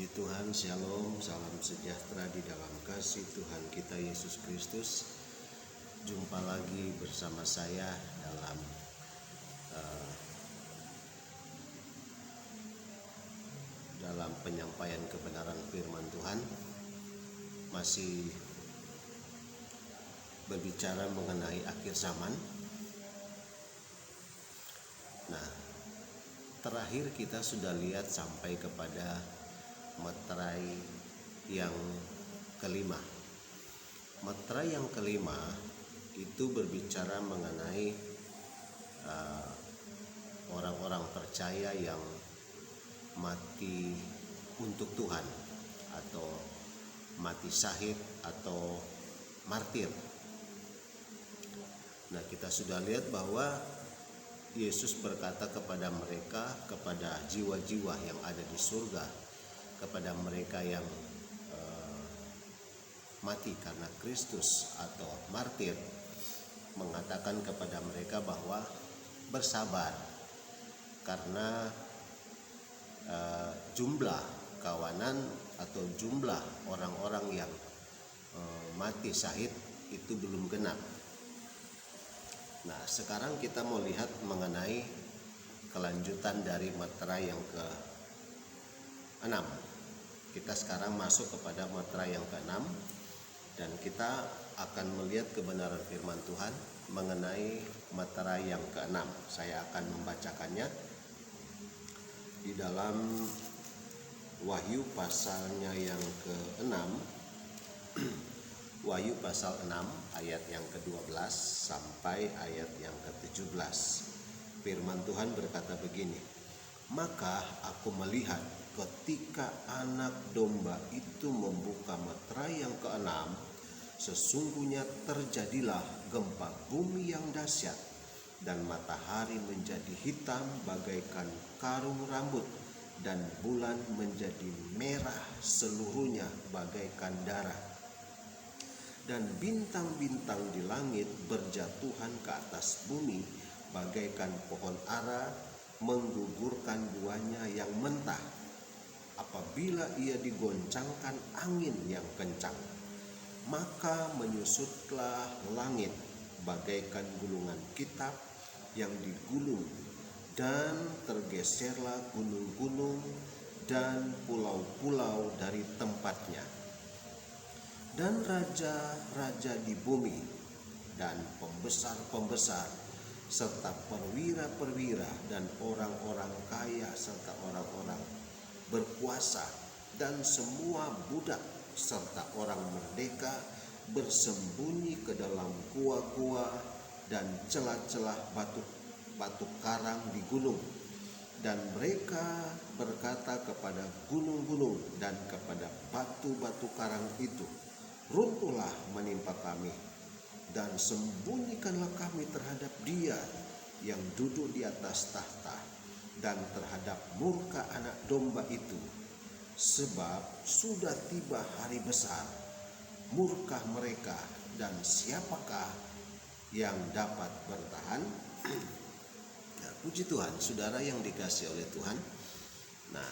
Puji Tuhan, Shalom, salam sejahtera di dalam kasih Tuhan kita Yesus Kristus. Jumpa lagi bersama saya dalam penyampaian kebenaran firman Tuhan. Masih berbicara mengenai akhir zaman. Nah, terakhir kita sudah lihat sampai kepada materai yang kelima. Materai yang kelima itu berbicara mengenai orang-orang percaya yang mati untuk Tuhan atau mati syahid atau martir. Nah, kita sudah lihat bahwa Yesus berkata kepada mereka, kepada jiwa-jiwa yang ada di surga, kepada mereka yang mati karena Kristus atau martir, mengatakan kepada mereka bahwa bersabar karena jumlah kawanan atau jumlah orang-orang yang mati syahid itu belum genap. Nah, sekarang kita mau lihat mengenai kelanjutan dari materai yang ke-6. Kita sekarang masuk kepada materai yang ke-6 dan kita akan melihat kebenaran firman Tuhan mengenai materai yang ke-6. Saya akan membacakannya di dalam Wahyu pasalnya yang ke-6. Wahyu pasal 6 ayat yang ke-12 sampai ayat yang ke-17. Firman Tuhan berkata begini, "Maka aku melihat ketika anak domba itu membuka materai yang ke-6, sesungguhnya terjadilah gempa bumi yang dahsyat, dan matahari menjadi hitam bagaikan karung rambut, dan bulan menjadi merah seluruhnya bagaikan darah. Dan bintang-bintang di langit berjatuhan ke atas bumi bagaikan pohon ara menggugurkan buahnya yang mentah apabila ia digoncangkan angin yang kencang. Maka menyusutlah langit bagaikan gulungan kitab yang digulung, dan tergeserlah gunung-gunung dan pulau-pulau dari tempatnya. Dan raja-raja di bumi dan pembesar-pembesar serta perwira-perwira dan orang-orang kaya serta orang-orang berkuasa dan semua budak serta orang merdeka bersembunyi ke dalam gua-gua dan celah-celah batu karang di gunung. Dan mereka berkata kepada gunung-gunung dan kepada batu-batu karang itu, runtuhlah menimpa kami, dan sembunyikanlah kami terhadap Dia yang duduk di atas tahta dan terhadap murka anak domba itu, sebab sudah tiba hari besar murka mereka, dan siapakah yang dapat bertahan?" Nah, puji Tuhan, saudara yang dikasihi oleh Tuhan. Nah,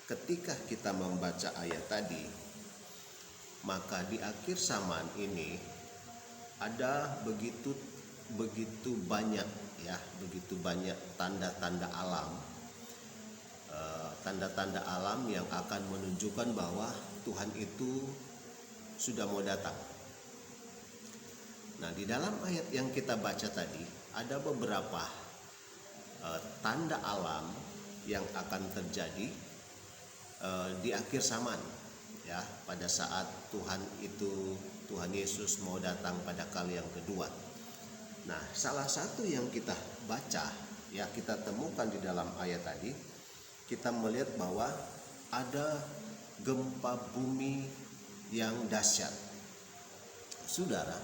ketika kita membaca ayat tadi, maka di akhir zaman ini ada begitu banyak tanda-tanda alam, tanda-tanda alam yang akan menunjukkan bahwa Tuhan itu sudah mau datang. Nah, di dalam ayat yang kita baca tadi ada beberapa tanda alam yang akan terjadi di akhir zaman, ya, pada saat Tuhan Yesus mau datang pada kali yang kedua. Nah, salah satu yang kita baca, ya, kita temukan di dalam ayat tadi, kita melihat bahwa ada gempa bumi yang dahsyat. Saudara,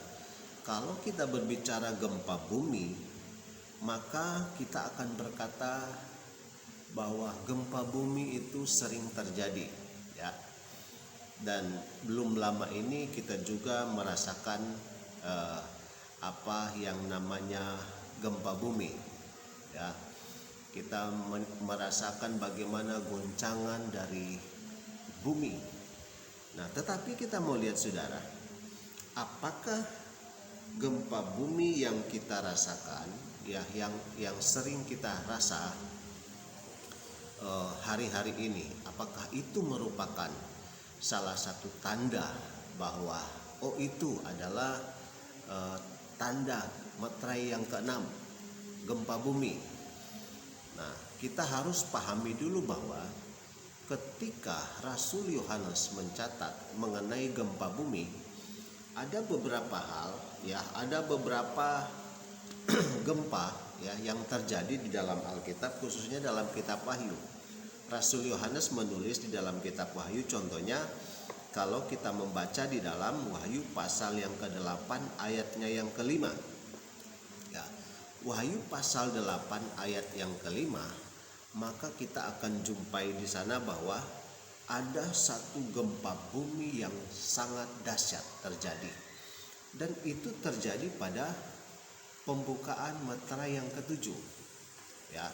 kalau kita berbicara gempa bumi, maka kita akan berkata bahwa gempa bumi itu sering terjadi, ya. Dan belum lama ini kita juga merasakan apa yang namanya gempa bumi, ya. Kita merasakan bagaimana goncangan dari bumi. Nah, tetapi kita mau lihat saudara, apakah gempa bumi yang kita rasakan, ya, yang sering kita rasa hari-hari ini, apakah itu merupakan salah satu tanda bahwa itu adalah tanda meterai yang keenam, gempa bumi. Nah, kita harus pahami dulu bahwa ketika Rasul Yohanes mencatat mengenai gempa bumi, ada beberapa hal, ya, ada beberapa gempa, ya, yang terjadi di dalam Alkitab, khususnya dalam kitab Wahyu. Rasul Yohanes menulis di dalam kitab Wahyu, contohnya kalau kita membaca di dalam Wahyu pasal yang ke-8 ayatnya yang ke-5. Ya, Wahyu pasal 8 ayat yang ke-5, maka kita akan jumpai di sana bahwa ada satu gempa bumi yang sangat dahsyat terjadi. Dan itu terjadi pada pembukaan meterai yang ke-7. Ya.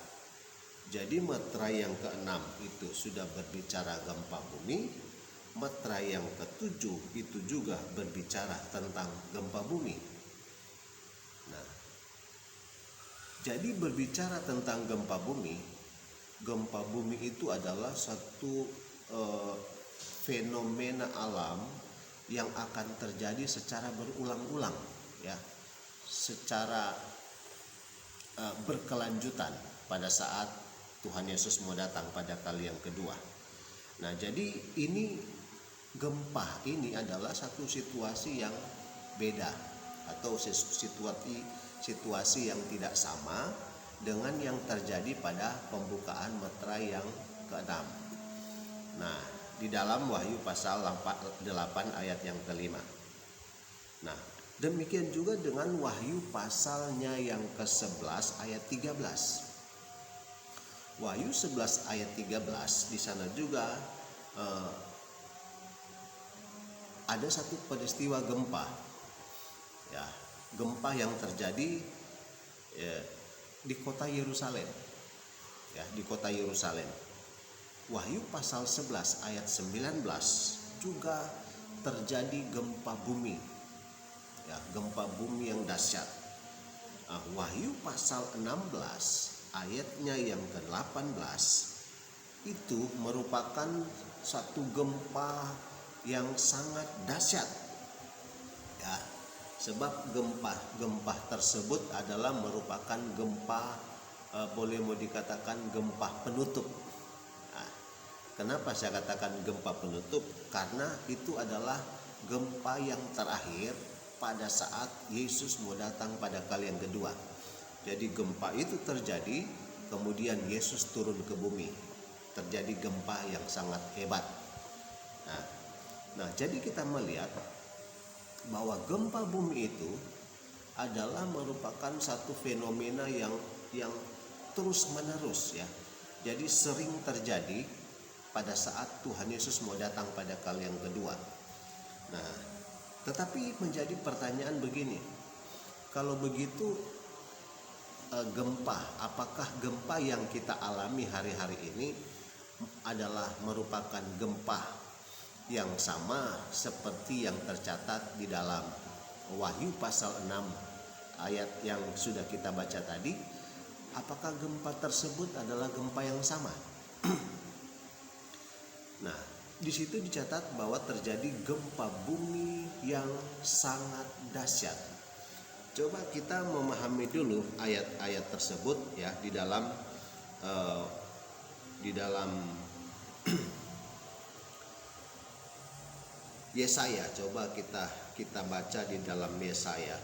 Jadi meterai yang ke-6 itu sudah berbicara gempa bumi, meterai yang ke-7 itu juga berbicara tentang gempa bumi. Nah, jadi berbicara tentang gempa bumi itu adalah satu fenomena alam yang akan terjadi secara berulang-ulang, ya, secara berkelanjutan pada saat Tuhan Yesus mau datang pada kali yang kedua. Nah, jadi ini gempa ini adalah satu situasi yang beda atau situasi yang tidak sama dengan yang terjadi pada pembukaan meterai yang ke-6. Nah, di dalam Wahyu pasal 8 ayat yang ke-5. Nah, demikian juga dengan Wahyu pasalnya yang ke-11 ayat 13. Wahyu 11 ayat 13 di sana juga ada satu peristiwa gempa, ya, gempa yang terjadi di kota Yerusalem, ya, di kota Yerusalem. Wahyu pasal 11 ayat 19 juga terjadi gempa bumi, ya, gempa bumi yang dahsyat. Wahyu pasal 16 ayatnya yang ke-18 itu merupakan satu gempa yang sangat dahsyat, ya, sebab gempa tersebut adalah merupakan gempa boleh mau dikatakan gempa penutup. Nah, kenapa saya katakan gempa penutup? Karena itu adalah gempa yang terakhir pada saat Yesus mau datang pada kali yang kedua. Jadi gempa itu terjadi, kemudian Yesus turun ke bumi. Terjadi gempa yang sangat hebat. Nah, jadi kita melihat bahwa gempa bumi itu adalah merupakan satu fenomena yang terus menerus, ya. Jadi sering terjadi pada saat Tuhan Yesus mau datang pada kali yang kedua. Nah, tetapi menjadi pertanyaan begini, kalau begitu gempa, apakah gempa yang kita alami hari-hari ini adalah merupakan gempa yang sama seperti yang tercatat di dalam Wahyu pasal 6 ayat yang sudah kita baca tadi? Apakah gempa tersebut adalah gempa yang sama? Nah, di situ dicatat bahwa terjadi gempa bumi yang sangat dahsyat. Coba kita memahami dulu ayat-ayat tersebut, ya, di dalam Yesaya. Coba kita baca di dalam Yesaya.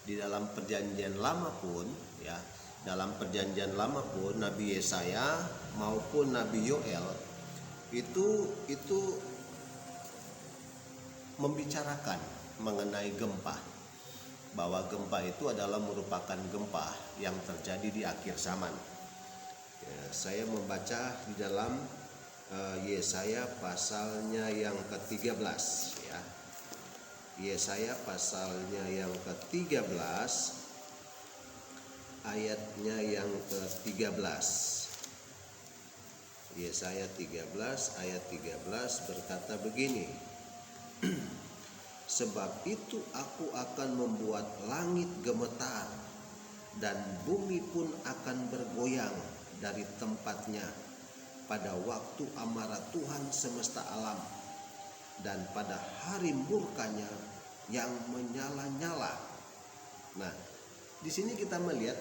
Di dalam perjanjian lama pun, ya, dalam perjanjian lama pun Nabi Yesaya maupun Nabi Yoel itu membicarakan mengenai gempa, bahwa gempa itu adalah merupakan gempa yang terjadi di akhir zaman. Ya, saya membaca di dalam Yesaya pasalnya yang ke-13, ya. Yesaya pasalnya yang ke-13 ayatnya yang ke-13. Yesaya 13 ayat 13 berkata begini. Sebab itu aku akan membuat langit gemetar dan bumi pun akan bergoyang dari tempatnya pada waktu amarah Tuhan semesta alam dan pada hari murkanya yang menyala-nyala. Nah, di sini kita melihat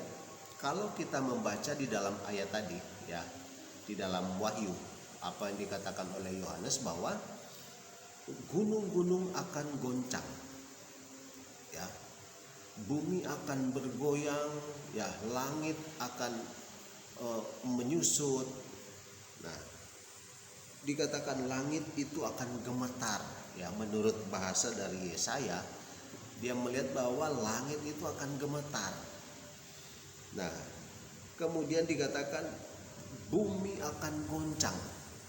kalau kita membaca di dalam ayat tadi ya, di dalam Wahyu apa yang dikatakan oleh Yohanes bahwa gunung-gunung akan goncang. Ya. Bumi akan bergoyang, ya, langit akan menyusut. Nah, dikatakan langit itu akan gemetar, ya, menurut bahasa dari Yesaya, dia melihat bahwa langit itu akan gemetar. Nah, kemudian dikatakan bumi akan goncang,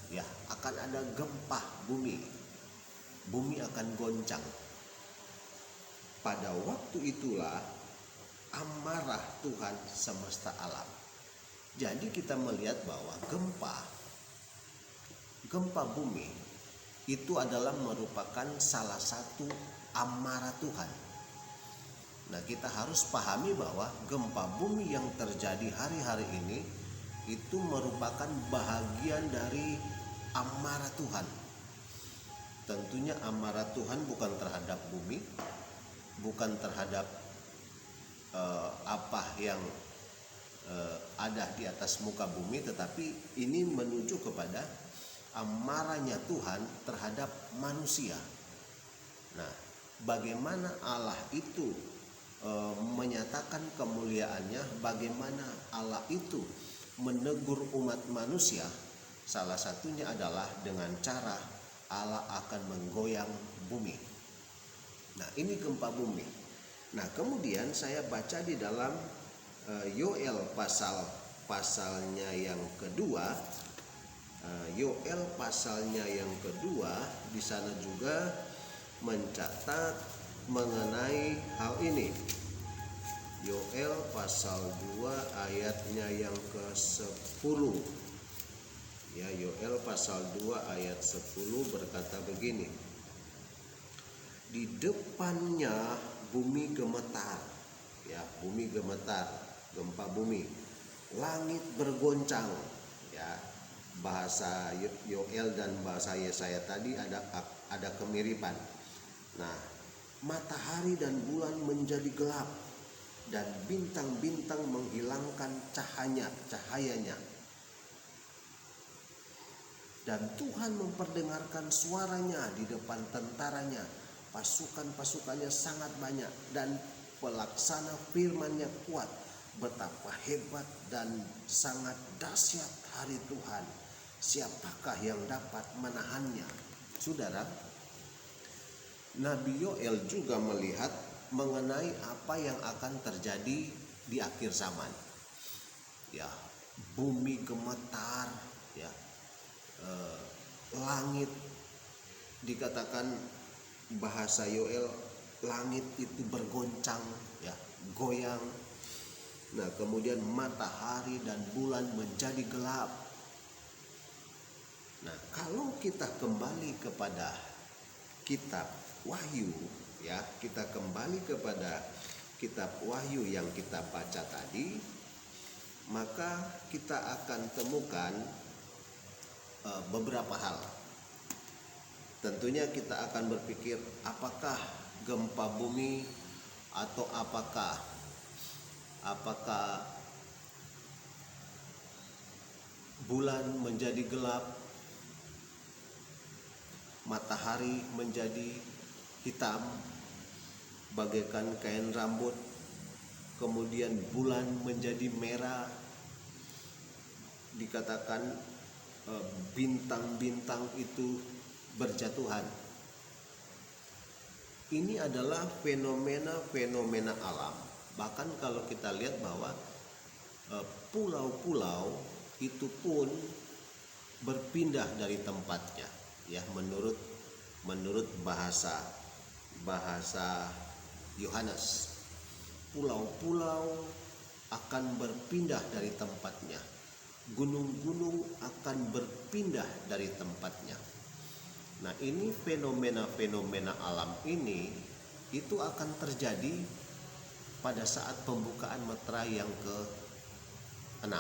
ya, akan ada gempa bumi. Bumi akan goncang. Pada waktu itulah amarah Tuhan semesta alam. Jadi kita melihat bahwa gempa bumi itu adalah merupakan salah satu amarah Tuhan. Nah, kita harus pahami bahwa gempa bumi yang terjadi hari-hari ini itu merupakan bahagian dari amarah Tuhan. Tentunya amarah Tuhan bukan terhadap bumi, bukan terhadap apa yang ada di atas muka bumi, tetapi ini menuju kepada amarahnya Tuhan terhadap manusia. Nah, bagaimana Allah itu menyatakan kemuliaannya, bagaimana Allah itu menegur umat manusia, salah satunya adalah dengan cara Allah akan menggoyang bumi. Nah, ini gempa bumi. Nah, kemudian saya baca di dalam Yoel pasalnya yang kedua. Yoel pasalnya yang kedua di sana juga mencatat mengenai hal ini. Yoel pasal 2 ayatnya yang ke-10. Ya, Yoel pasal 2 ayat 10 berkata begini. Di depannya bumi gemetar, ya, bumi gemetar, gempa bumi. Langit bergoncang, ya. Bahasa Yoel dan bahasa Yesaya tadi ada kemiripan. Nah, matahari dan bulan menjadi gelap dan bintang-bintang menghilangkan cahayanya. Dan Tuhan memperdengarkan suaranya di depan tentaranya. Pasukan-pasukannya sangat banyak dan pelaksana firman-Nya kuat. Betapa hebat dan sangat dahsyat hari Tuhan. Siapakah yang dapat menahannya? Saudara, Nabi Yoel juga melihat mengenai apa yang akan terjadi di akhir zaman. Ya, bumi gemetar, ya. Langit dikatakan bahasa Yoel, langit itu bergoncang, ya, goyang. Nah, kemudian matahari dan bulan menjadi gelap. Nah, kalau kita kembali kepada kitab Wahyu, ya, kita kembali kepada kitab Wahyu yang kita baca tadi, maka kita akan temukan beberapa hal. Tentunya kita akan berpikir, apakah gempa bumi atau apakah bulan menjadi gelap, matahari menjadi hitam bagaikan kain rambut, kemudian bulan menjadi merah, dikatakan bintang-bintang itu berjatuhan. Ini adalah fenomena alam. Bahkan kalau kita lihat bahwa pulau-pulau itu pun berpindah dari tempatnya, ya, menurut bahasa Yohanes. Pulau-pulau akan berpindah dari tempatnya. gunung-gunung akan berpindah dari tempatnya. Nah, ini fenomena-fenomena alam ini itu akan terjadi pada saat pembukaan meterai yang ke-6.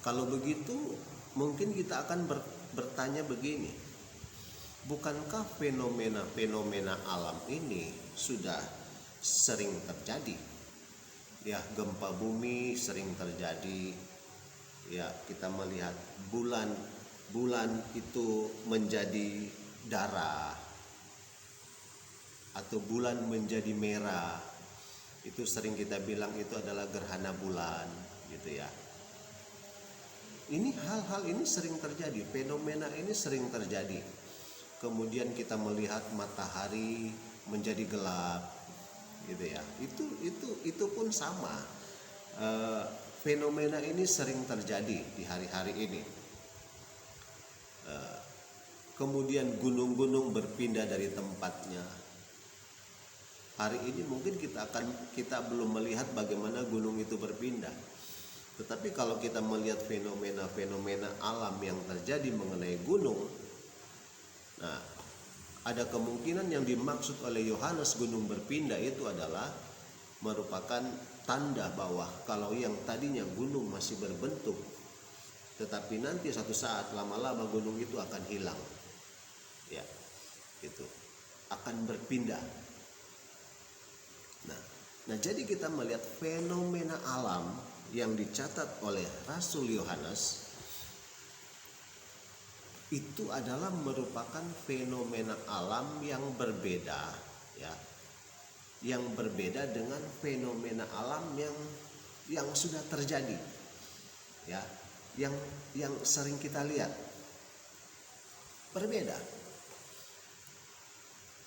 Kalau begitu, mungkin kita akan bertanya begini, bukankah fenomena-fenomena alam ini sudah sering terjadi? Ya, gempa bumi sering terjadi. Ya, kita melihat bulan itu menjadi darah atau bulan menjadi merah. Itu sering kita bilang itu adalah gerhana bulan, gitu ya. Ini hal-hal ini sering terjadi, fenomena ini sering terjadi. Kemudian kita melihat matahari menjadi gelap, gitu ya. Itu pun sama. Fenomena ini sering terjadi di hari-hari ini. Kemudian gunung-gunung berpindah dari tempatnya. Hari ini mungkin kita belum melihat bagaimana gunung itu berpindah. Tetapi kalau kita melihat fenomena-fenomena alam yang terjadi mengenai gunung, nah, ada kemungkinan yang dimaksud oleh Yohanes gunung berpindah itu adalah merupakan tanda bahwa kalau yang tadinya gunung masih berbentuk, tetapi nanti satu saat lama-lama gunung itu akan hilang. Ya, itu akan berpindah. Nah, jadi kita melihat fenomena alam yang dicatat oleh Rasul Yohanes itu adalah merupakan fenomena alam yang berbeda, ya, yang berbeda dengan fenomena alam yang sudah terjadi, ya, yang sering kita lihat. Berbeda.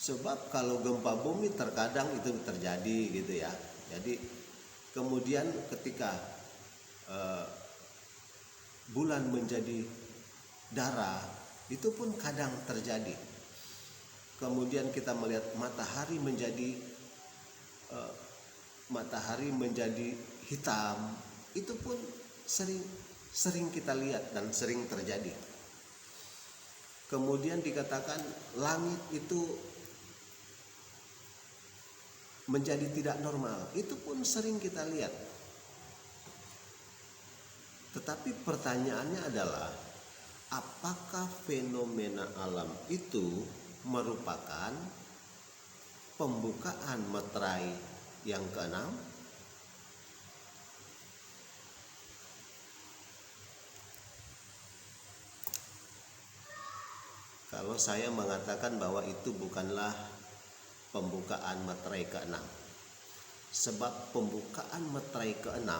Sebab kalau gempa bumi terkadang itu terjadi, gitu ya. Jadi kemudian ketika bulan menjadi darah, itu pun kadang terjadi. Kemudian kita melihat matahari menjadi hitam, itu pun sering kita lihat dan sering terjadi. Kemudian dikatakan langit itu menjadi tidak normal, itu pun sering kita lihat. Tetapi pertanyaannya adalah, apakah fenomena alam itu merupakan pembukaan meterai yang ke-6? Kalau saya mengatakan bahwa itu bukanlah pembukaan meterai ke-6, sebab pembukaan meterai ke-6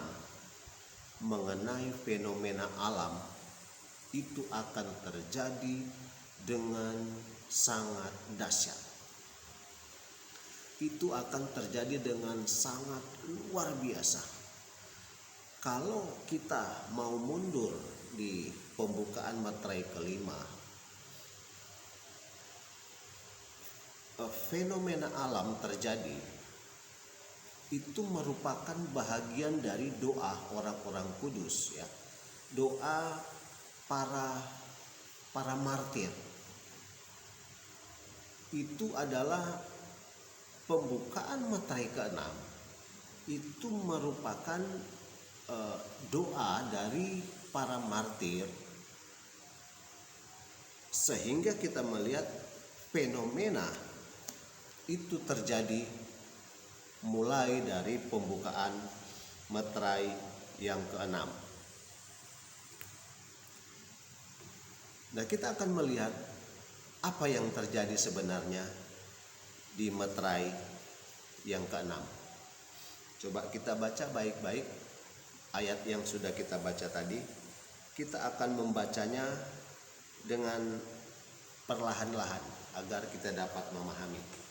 mengenai fenomena alam itu akan terjadi dengan sangat dahsyat. Itu akan terjadi dengan sangat luar biasa. Kalau kita mau mundur di pembukaan meterai ke-5, fenomena alam terjadi itu merupakan bahagian dari doa orang-orang kudus, ya. Doa para martir. Itu adalah pembukaan meterai ke-6. Itu merupakan doa dari para martir, sehingga kita melihat fenomena itu terjadi mulai dari pembukaan meterai yang ke-6. Nah, kita akan melihat apa yang terjadi sebenarnya di meterai yang ke-6. Coba kita baca baik-baik ayat yang sudah kita baca tadi. Kita akan membacanya dengan perlahan-lahan agar kita dapat memahami.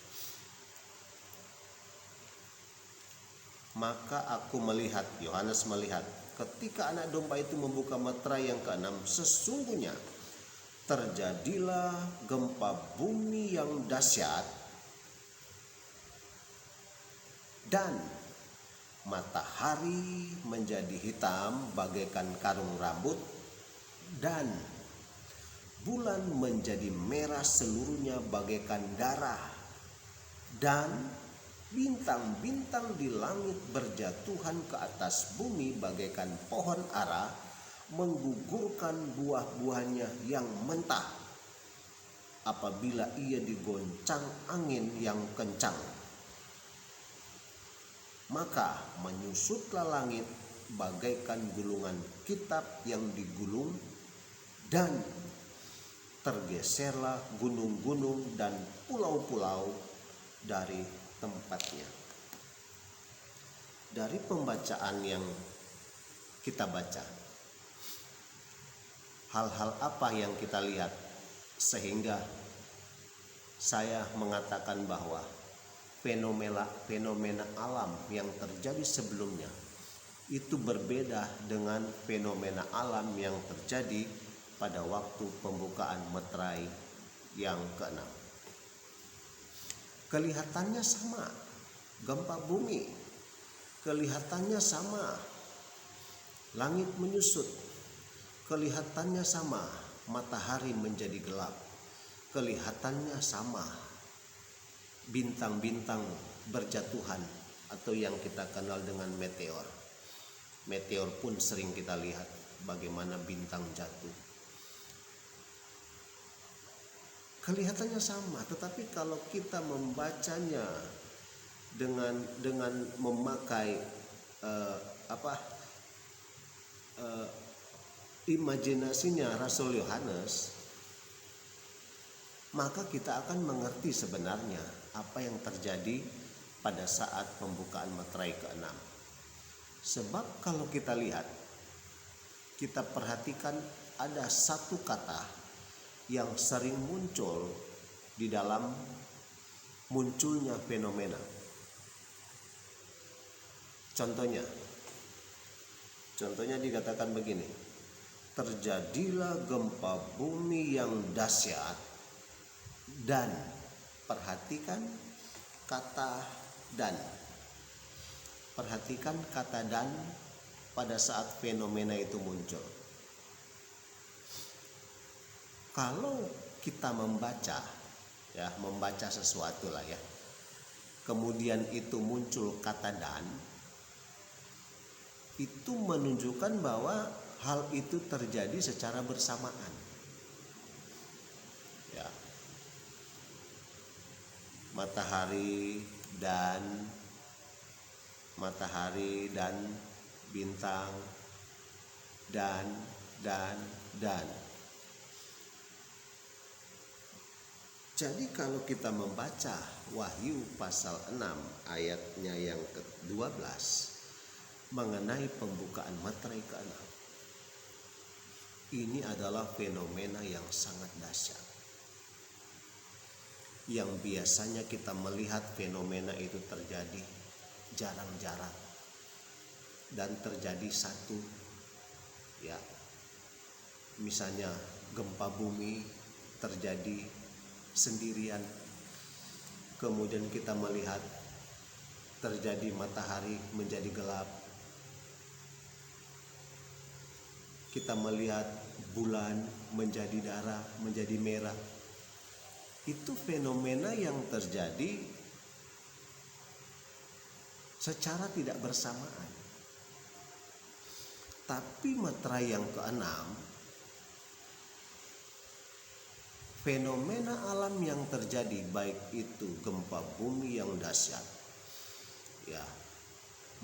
Maka aku melihat, Yohanes melihat, ketika anak domba itu membuka meterai yang ke-6, sesungguhnya terjadilah gempa bumi yang dahsyat, dan matahari menjadi hitam bagaikan karung rambut, dan bulan menjadi merah seluruhnya bagaikan darah, dan bintang-bintang di langit berjatuhan ke atas bumi bagaikan pohon ara, menggugurkan buah-buahnya yang mentah apabila ia digoncang angin yang kencang. Maka menyusutlah langit bagaikan gulungan kitab yang digulung, dan tergeserlah gunung-gunung dan pulau-pulau dari tempatnya. Dari pembacaan yang kita baca, hal-hal apa yang kita lihat sehingga saya mengatakan bahwa fenomena alam yang terjadi sebelumnya itu berbeda dengan fenomena alam yang terjadi pada waktu pembukaan meterai yang ke-6. Kelihatannya sama, gempa bumi, kelihatannya sama, langit menyusut, kelihatannya sama, matahari menjadi gelap, kelihatannya sama, bintang-bintang berjatuhan atau yang kita kenal dengan meteor. Meteor pun sering kita lihat bagaimana bintang jatuh. Kelihatannya sama, tetapi kalau kita membacanya dengan memakai imajinasinya Rasul Yohanes, maka kita akan mengerti sebenarnya apa yang terjadi pada saat pembukaan meterai ke-6. Sebab kalau kita lihat, kita perhatikan ada satu kata yang sering muncul di dalam munculnya fenomena. Contohnya dikatakan begini: terjadilah gempa bumi yang dahsyat, dan perhatikan kata dan. Perhatikan kata dan pada saat fenomena itu muncul. Kalau kita membaca sesuatu lah ya, kemudian itu muncul kata dan, itu menunjukkan bahwa hal itu terjadi secara bersamaan. Ya. Matahari dan bintang dan. Jadi kalau kita membaca Wahyu pasal 6 ayatnya yang ke-12 mengenai pembukaan meterai ke-6, ini adalah fenomena yang sangat dahsyat. Yang biasanya kita melihat fenomena itu terjadi jarang-jarang dan terjadi satu, ya. Misalnya gempa bumi terjadi sendirian, kemudian kita melihat terjadi matahari menjadi gelap, kita melihat bulan menjadi darah, menjadi merah. Itu fenomena yang terjadi secara tidak bersamaan. Tapi meterai yang ke-6, fenomena alam yang terjadi, baik itu gempa bumi yang dahsyat, ya,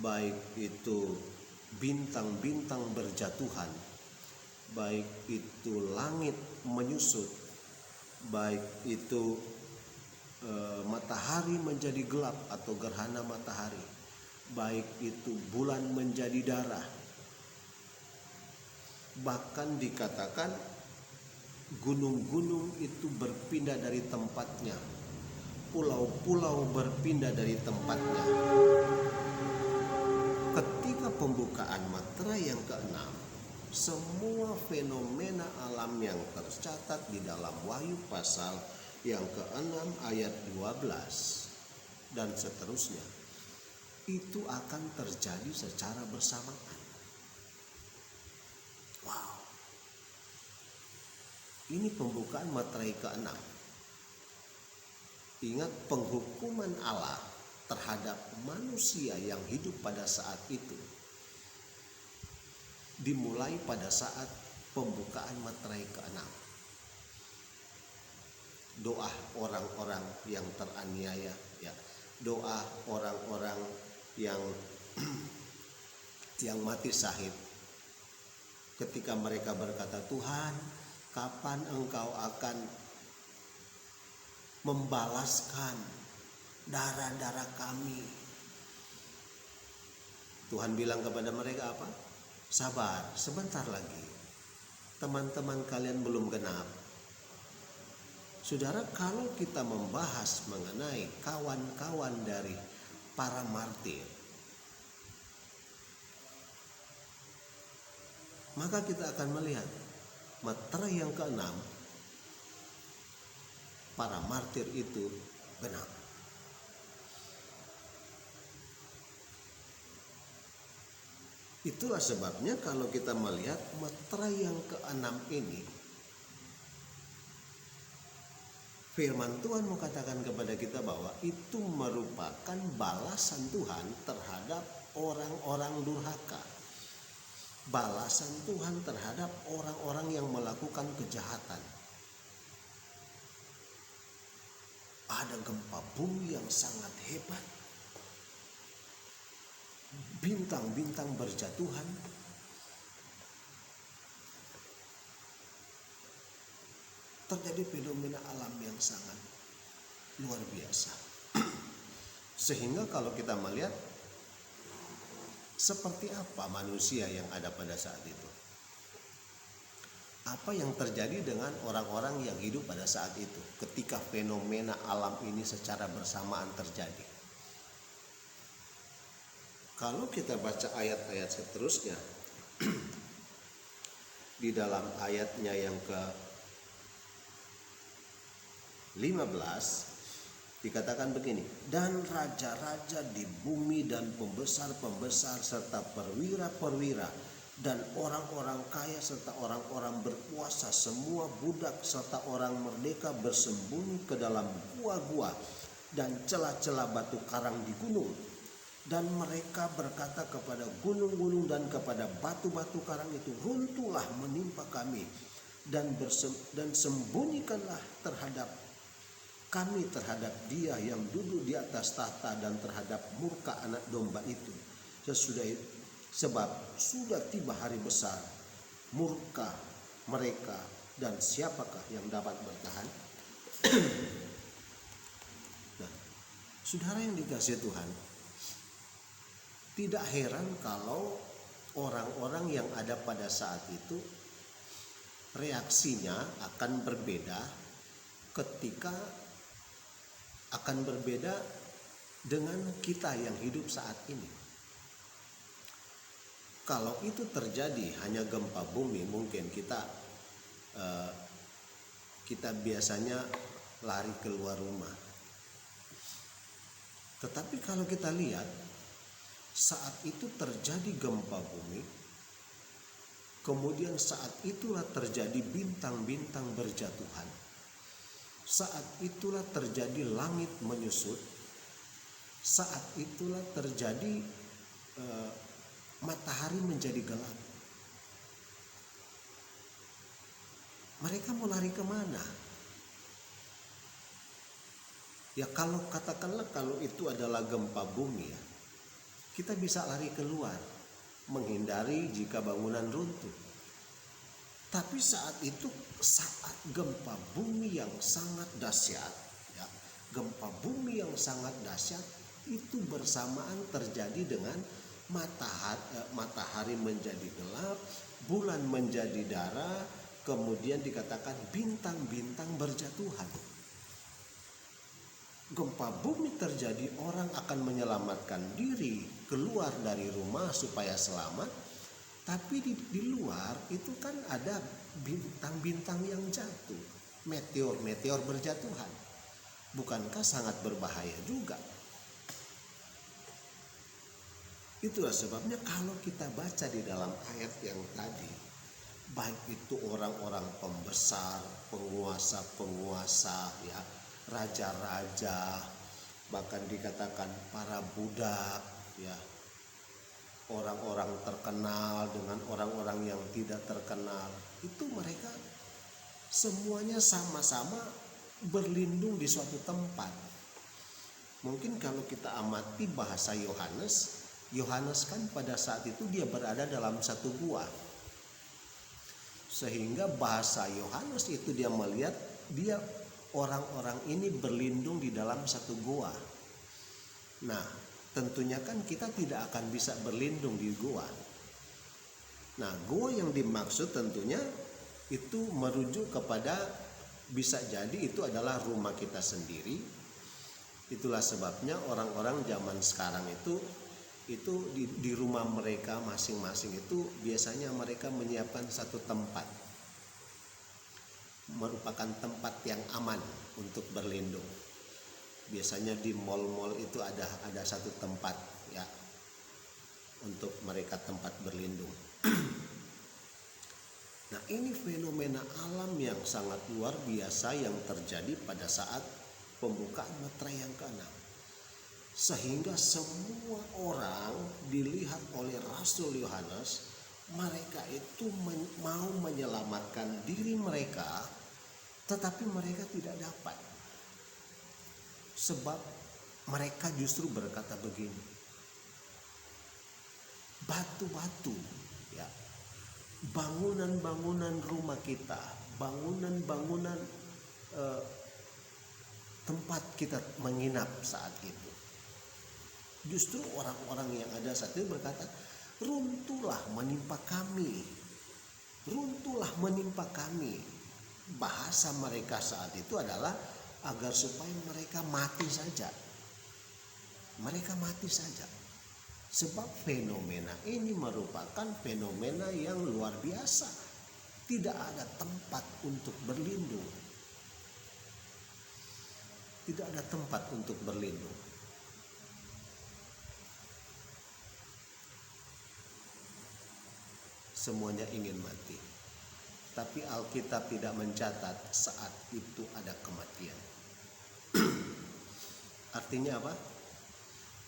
baik itu bintang-bintang berjatuhan, baik itu langit menyusut, baik itu matahari menjadi gelap atau gerhana matahari, baik itu bulan menjadi darah, bahkan dikatakan gunung-gunung itu berpindah dari tempatnya, pulau-pulau berpindah dari tempatnya. Ketika pembukaan meterai yang ke-6, semua fenomena alam yang tercatat di dalam Wahyu pasal yang ke-6 ayat 12 dan seterusnya itu akan terjadi secara bersamaan. Wow. Ini pembukaan materai ke-6. Ingat, penghukuman Allah terhadap manusia yang hidup pada saat itu dimulai pada saat pembukaan materai ke-6. Doa orang-orang yang teraniaya, ya, doa orang-orang yang yang mati syahid, ketika mereka berkata, Tuhan, kapan Engkau akan membalaskan darah-darah kami? Tuhan bilang kepada mereka apa? Sabar, sebentar lagi. Teman-teman kalian belum genap. Saudara, kalau kita membahas mengenai kawan-kawan dari para martir, maka kita akan melihat materai yang ke-6, para martir itu genap. Itulah sebabnya kalau kita melihat materai yang ke-6 ini, firman Tuhan mengatakan kepada kita bahwa itu merupakan balasan Tuhan terhadap orang-orang durhaka. Balasan Tuhan terhadap orang-orang yang melakukan kejahatan. Ada gempa bumi yang sangat hebat. Bintang-bintang berjatuhan. Terjadi fenomena alam yang sangat luar biasa. Sehingga kalau kita melihat seperti apa manusia yang ada pada saat itu, apa yang terjadi dengan orang-orang yang hidup pada saat itu ketika fenomena alam ini secara bersamaan terjadi. Kalau kita baca ayat-ayat seterusnya, di dalam ayatnya yang ke-15 dikatakan begini, dan raja-raja di bumi dan pembesar-pembesar serta perwira-perwira dan orang-orang kaya serta orang-orang berkuasa, semua budak serta orang merdeka bersembunyi ke dalam gua-gua dan celah-celah batu karang di gunung. Dan mereka berkata kepada gunung-gunung dan kepada batu-batu karang itu, runtuhlah menimpa kami dan sembunyikanlah terhadap kami terhadap dia yang duduk di atas tahta dan terhadap murka anak domba itu. Sebab sudah tiba hari besar murka mereka, dan siapakah yang dapat bertahan? Nah, saudara yang dikasihi Tuhan, tidak heran kalau orang-orang yang ada pada saat itu reaksinya akan berbeda dengan kita yang hidup saat ini. Kalau itu terjadi hanya gempa bumi, mungkin kita biasanya lari keluar rumah. Tetapi kalau kita lihat saat itu terjadi gempa bumi, kemudian saat itulah terjadi bintang-bintang berjatuhan, saat itulah terjadi langit menyusut, saat itulah terjadi matahari menjadi gelap. Mereka mau lari kemana? Ya kalau katakanlah kalau itu adalah gempa bumi, ya, kita bisa lari keluar, menghindari jika bangunan runtuh. Tapi saat itu, saat gempa bumi yang sangat dahsyat, ya, gempa bumi yang sangat dahsyat itu bersamaan terjadi dengan matahari menjadi gelap, bulan menjadi darah, kemudian dikatakan bintang-bintang berjatuhan. Gempa bumi terjadi, orang akan menyelamatkan diri keluar dari rumah supaya selamat, tapi di luar itu kan ada bintang-bintang yang jatuh, meteor berjatuhan. Bukankah sangat berbahaya juga? Itulah sebabnya kalau kita baca di dalam ayat yang tadi, baik itu orang-orang pembesar, penguasa-penguasa, ya, raja-raja, bahkan dikatakan para budak, ya, orang-orang terkenal dengan orang-orang yang tidak terkenal, itu mereka semuanya sama-sama berlindung di suatu tempat. Mungkin kalau kita amati bahasa Yohanes, Yohanes kan pada saat itu dia berada dalam satu gua. Sehingga bahasa Yohanes itu dia melihat dia orang-orang ini berlindung di dalam satu gua. Nah, tentunya kan kita tidak akan bisa berlindung di gua. Nah, gua yang dimaksud tentunya itu merujuk kepada, bisa jadi itu adalah rumah kita sendiri. Itulah sebabnya orang-orang zaman sekarang itu di rumah mereka masing-masing itu biasanya mereka menyiapkan satu tempat, merupakan tempat yang aman untuk berlindung. Biasanya di mal-mal itu ada satu tempat, ya, untuk mereka tempat berlindung. Nah, ini fenomena alam yang sangat luar biasa yang terjadi pada saat pembukaan meterai yang ke-6. Sehingga semua orang dilihat oleh Rasul Yohanes, mereka itu mau menyelamatkan diri mereka, tetapi mereka tidak dapat. Sebab mereka justru berkata begini, batu-batu, ya, bangunan-bangunan rumah kita, bangunan-bangunan tempat kita menginap saat itu, justru orang-orang yang ada saat itu berkata, runtuhlah menimpa kami, runtuhlah menimpa kami. Bahasa mereka saat itu adalah agar supaya mereka mati saja. Mereka mati saja. Sebab fenomena ini merupakan fenomena yang luar biasa. Tidak ada tempat untuk berlindung. Tidak ada tempat untuk berlindung. Semuanya ingin mati. Tapi Alkitab tidak mencatat saat itu ada kematian. Artinya apa?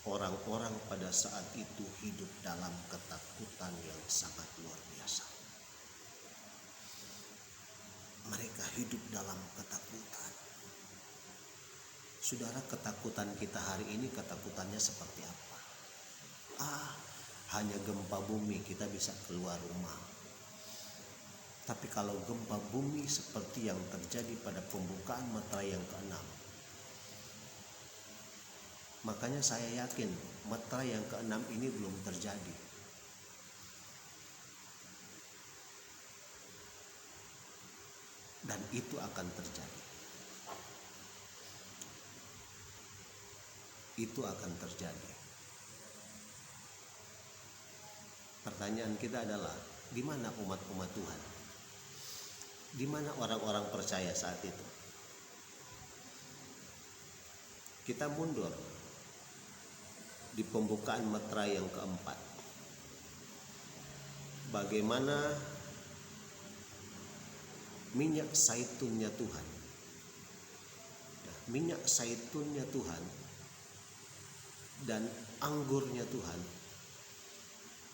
Orang-orang pada saat itu hidup dalam ketakutan yang sangat luar biasa. Mereka hidup dalam ketakutan. Saudara, ketakutan kita hari ini ketakutannya seperti apa? Hanya gempa bumi kita bisa keluar rumah. Tapi kalau gempa bumi seperti yang terjadi pada pembukaan meterai yang ke-6, makanya saya yakin meterai yang ke-6 ini belum terjadi. Dan itu akan terjadi. Itu akan terjadi. Pertanyaan kita adalah, di mana umat-umat Tuhan? Di mana orang-orang percaya saat itu? Kita mundur di pembukaan meterai yang ke-4. Bagaimana minyak zaitunnya Tuhan, minyak zaitunnya Tuhan dan anggurnya Tuhan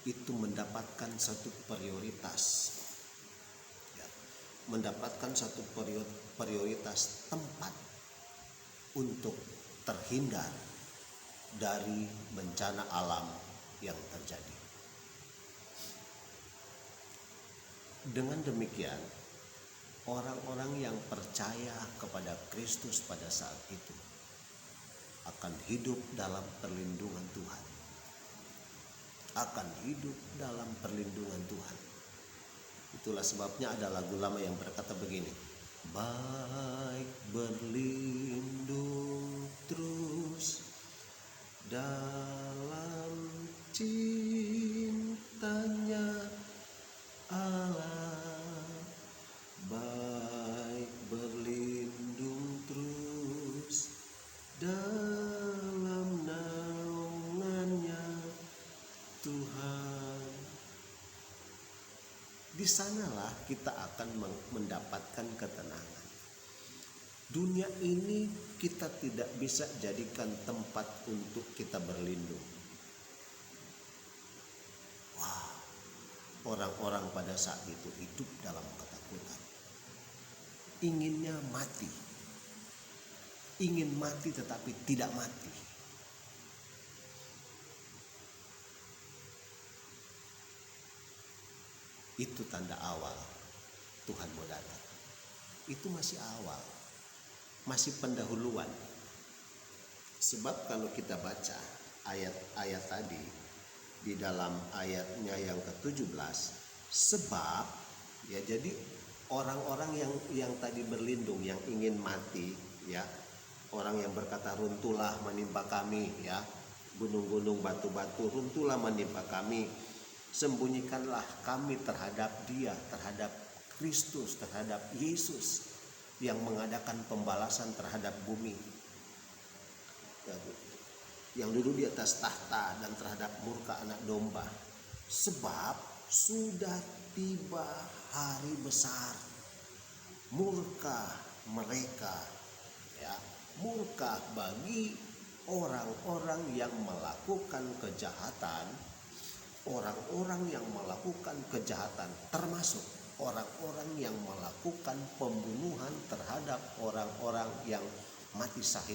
itu mendapatkan satu prioritas, ya, mendapatkan satu prioritas tempat untuk terhindar dari bencana alam yang terjadi. Dengan demikian, orang-orang yang percaya kepada Kristus pada saat itu akan hidup dalam perlindungan Tuhan. Akan hidup dalam perlindungan Tuhan. Itulah sebabnya ada lagu lama yang berkata begini, baik berlindung terus dalam cintanya Allah, baik berlindung terus dalam naungannya di sanalah kita akan mendapatkan ketenangan. Dunia ini kita tidak bisa jadikan tempat untuk kita berlindung. Wah, orang-orang pada saat itu hidup dalam ketakutan. Inginnya mati. Ingin mati tetapi tidak mati. Itu tanda awal Tuhan mau datang. Itu masih awal, masih pendahuluan. Sebab kalau kita baca ayat-ayat tadi di dalam ayatnya yang ke-17, sebab ya, jadi orang-orang yang tadi berlindung, yang ingin mati ya, orang yang berkata runtuhlah menimpa kami ya, gunung-gunung batu-batu runtuhlah menimpa kami, sembunyikanlah kami terhadap Dia, terhadap Kristus, terhadap Yesus yang mengadakan pembalasan terhadap bumi, yang duduk di atas tahta, dan terhadap murka anak domba. Sebab sudah tiba hari besar murka mereka ya, murka bagi orang-orang yang melakukan kejahatan. Orang-orang yang melakukan kejahatan, termasuk orang-orang yang melakukan pembunuhan terhadap orang-orang yang mati syahid.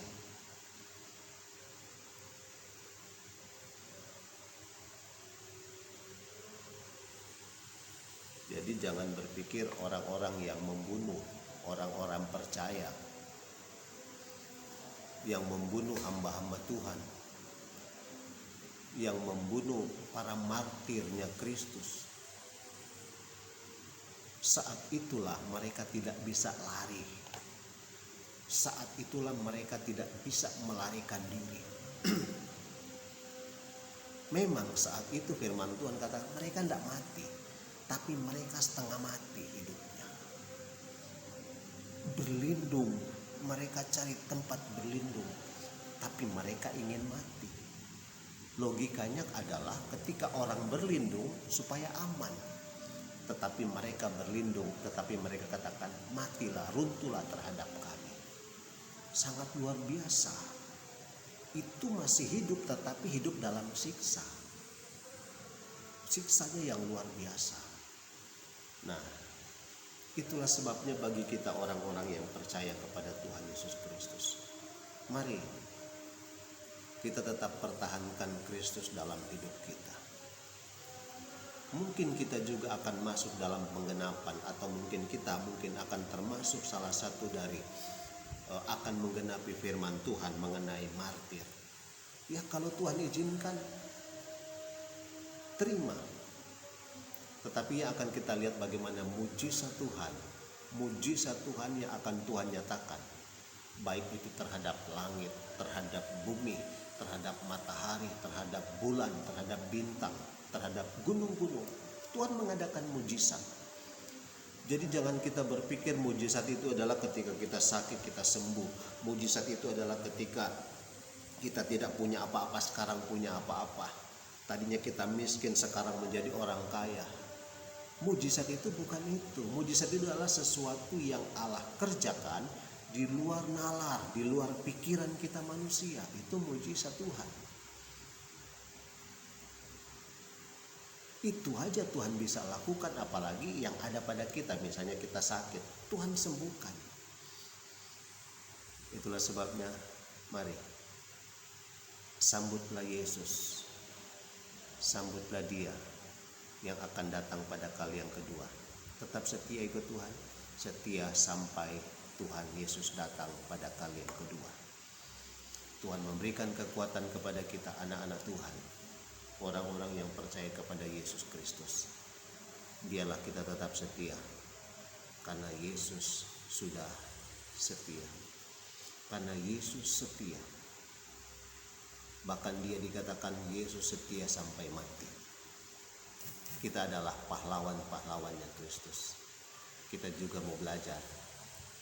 Jadi jangan berpikir orang-orang yang membunuh orang-orang percaya, yang membunuh hamba-hamba Tuhan, yang membunuh para martirnya Kristus, saat itulah mereka tidak bisa lari. Saat itulah mereka tidak bisa melarikan diri. Memang saat itu firman Tuhan kata mereka tidak mati, tapi mereka setengah mati hidupnya. Berlindung, mereka cari tempat berlindung, tapi mereka ingin mati. Logikanya adalah ketika orang berlindung supaya aman, tetapi mereka berlindung, tetapi mereka katakan matilah, runtuhlah terhadap kami. Sangat luar biasa. Itu masih hidup tetapi hidup dalam siksa. Siksanya yang luar biasa. Nah, itulah sebabnya bagi kita orang-orang yang percaya kepada Tuhan Yesus Kristus, mari kita tetap pertahankan Kristus dalam hidup kita. Mungkin kita juga akan masuk dalam penggenapan, atau mungkin akan termasuk salah satu dari akan menggenapi firman Tuhan mengenai martir. Ya, kalau Tuhan izinkan, terima. Tetapi yang akan kita lihat bagaimana mujizat Tuhan yang akan Tuhan nyatakan, baik itu terhadap langit, terhadap bumi, terhadap matahari, terhadap bulan, terhadap bintang, terhadap gunung-gunung. Tuhan mengadakan mujizat. Jadi jangan kita berpikir mujizat itu adalah ketika kita sakit kita sembuh. Mujizat itu adalah ketika kita tidak punya apa-apa sekarang punya apa-apa. Tadinya kita miskin sekarang menjadi orang kaya. Mujizat itu bukan itu. Mujizat itu adalah sesuatu yang Allah kerjakan di luar nalar, di luar pikiran kita manusia. Itu mujizat Tuhan. Itu aja Tuhan bisa lakukan, apalagi yang ada pada kita. Misalnya kita sakit, Tuhan sembuhkan. Itulah sebabnya mari sambutlah Yesus, sambutlah Dia yang akan datang pada kali yang kedua. Tetap setia ikut Tuhan, setia sampai Tuhan Yesus datang pada kali yang kedua. Tuhan memberikan kekuatan kepada kita anak-anak Tuhan, orang-orang yang percaya kepada Yesus Kristus. Biarlah kita tetap setia, karena Yesus sudah setia. Karena Yesus setia, bahkan Dia dikatakan Yesus setia sampai mati. Kita adalah pahlawan-pahlawannya Kristus. Kita juga mau belajar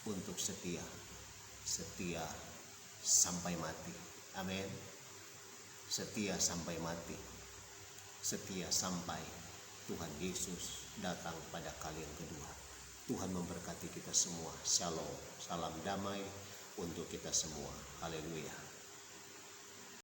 untuk setia sampai mati. Amin. Setia sampai mati, setia sampai Tuhan Yesus datang pada kali yang kedua. Tuhan memberkati kita semua. Shalom, salam damai untuk kita semua. Haleluya.